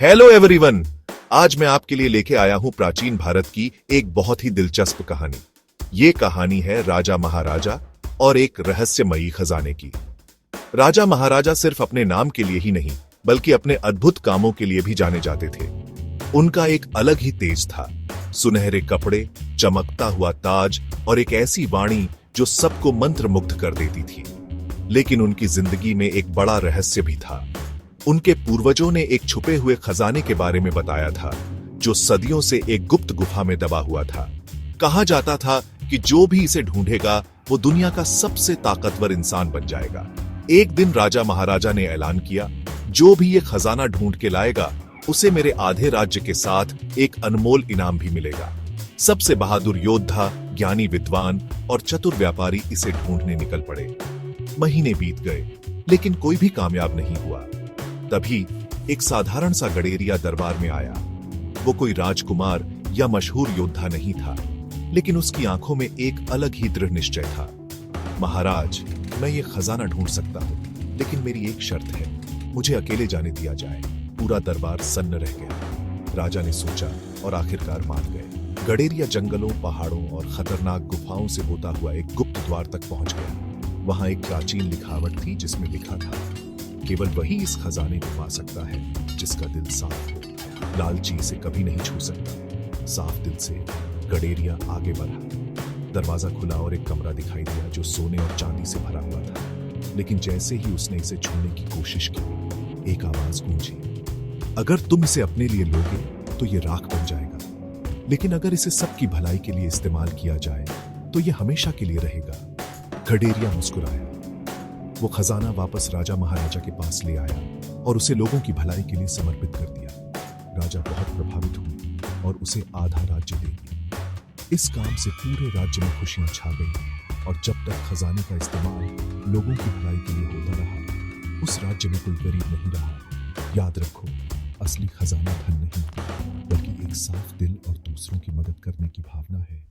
Hello everyone. आज मैं आपके लिए लेके आया हूं प्राचीन भारत की एक बहुत ही दिलचस्प कहानी। ये कहानी है राजा महाराजा और एक रहस्यमयी खजाने की। राजा महाराजा सिर्फ अपने नाम के लिए ही नहीं बल्कि अपने अद्भुत कामों के लिए भी जाने जाते थे। उनका एक अलग ही तेज था, सुनहरे कपड़े, चमकता हुआ ताज और एक ऐसी वाणी जो सबको मंत्रमुग्ध कर देती थी। लेकिन उनकी जिंदगी में एक बड़ा रहस्य भी था। उनके पूर्वजों ने एक छुपे हुए खजाने के बारे में बताया था जो सदियों से एक गुप्त गुफा में दबा हुआ था। कहा जाता था कि जो भी इसे ढूंढेगा वो दुनिया का सबसे ताकतवर इंसान बन जाएगा। एक दिन राजा महाराजा ने ऐलान किया, जो भी ये खजाना ढूंढ के लाएगा उसे मेरे आधे राज्य के साथ एक अनमोल इनाम भी मिलेगा। सबसे बहादुर योद्धा, ज्ञानी विद्वान और चतुर व्यापारी इसे ढूंढने निकल पड़े। महीने बीत गए लेकिन कोई भी कामयाब नहीं हुआ। तभी एक साधारण सा गडेरिया दरबार में आया। वो कोई राजकुमार या मशहूर योद्धा नहीं था, लेकिन उसकी आंखों में एक अलग ही दृढ़ निश्चय था। महाराज, मैं ये खजाना ढूंढ सकता हूँ, लेकिन मेरी एक शर्त है, मुझे अकेले जाने दिया जाए। पूरा दरबार सन्न रह गया। राजा ने सोचा और आखिरकार मान गए। गडेरिया जंगलों, पहाड़ों और खतरनाक गुफाओं से होता हुआ एक गुप्त द्वार तक पहुंच गया। वहां एक प्राचीन लिखावट थी जिसमें लिखा था, केवल वही इस खजाने को पा सकता है जिसका दिल साफ हो। लालची इसे कभी नहीं छू सकता। साफ दिल से गडेरिया आगे बढ़ा। दरवाजा खुला और एक कमरा दिखाई दिया जो सोने और चांदी से भरा हुआ था। लेकिन जैसे ही उसने इसे छूने की कोशिश की, एक आवाज गूंजी, अगर तुम इसे अपने लिए लोगे तो ये राख बन जाएगा, लेकिन अगर इसे सबकी भलाई के लिए इस्तेमाल किया जाए तो ये हमेशा के लिए रहेगा। गडेरिया मुस्कुराया। वो खजाना वापस राजा महाराजा के पास ले आया और उसे लोगों की भलाई के लिए समर्पित कर दिया। राजा बहुत प्रभावित हुए और उसे आधा राज्य दे दिया। इस काम से पूरे राज्य में खुशियां छा गई और जब तक खजाने का इस्तेमाल लोगों की भलाई के लिए होता रहा, उस राज्य में कोई गरीब नहीं रहा। याद रखो, असली खजाना धन नहीं बल्कि एक साफ दिल और दूसरों की मदद करने की भावना है।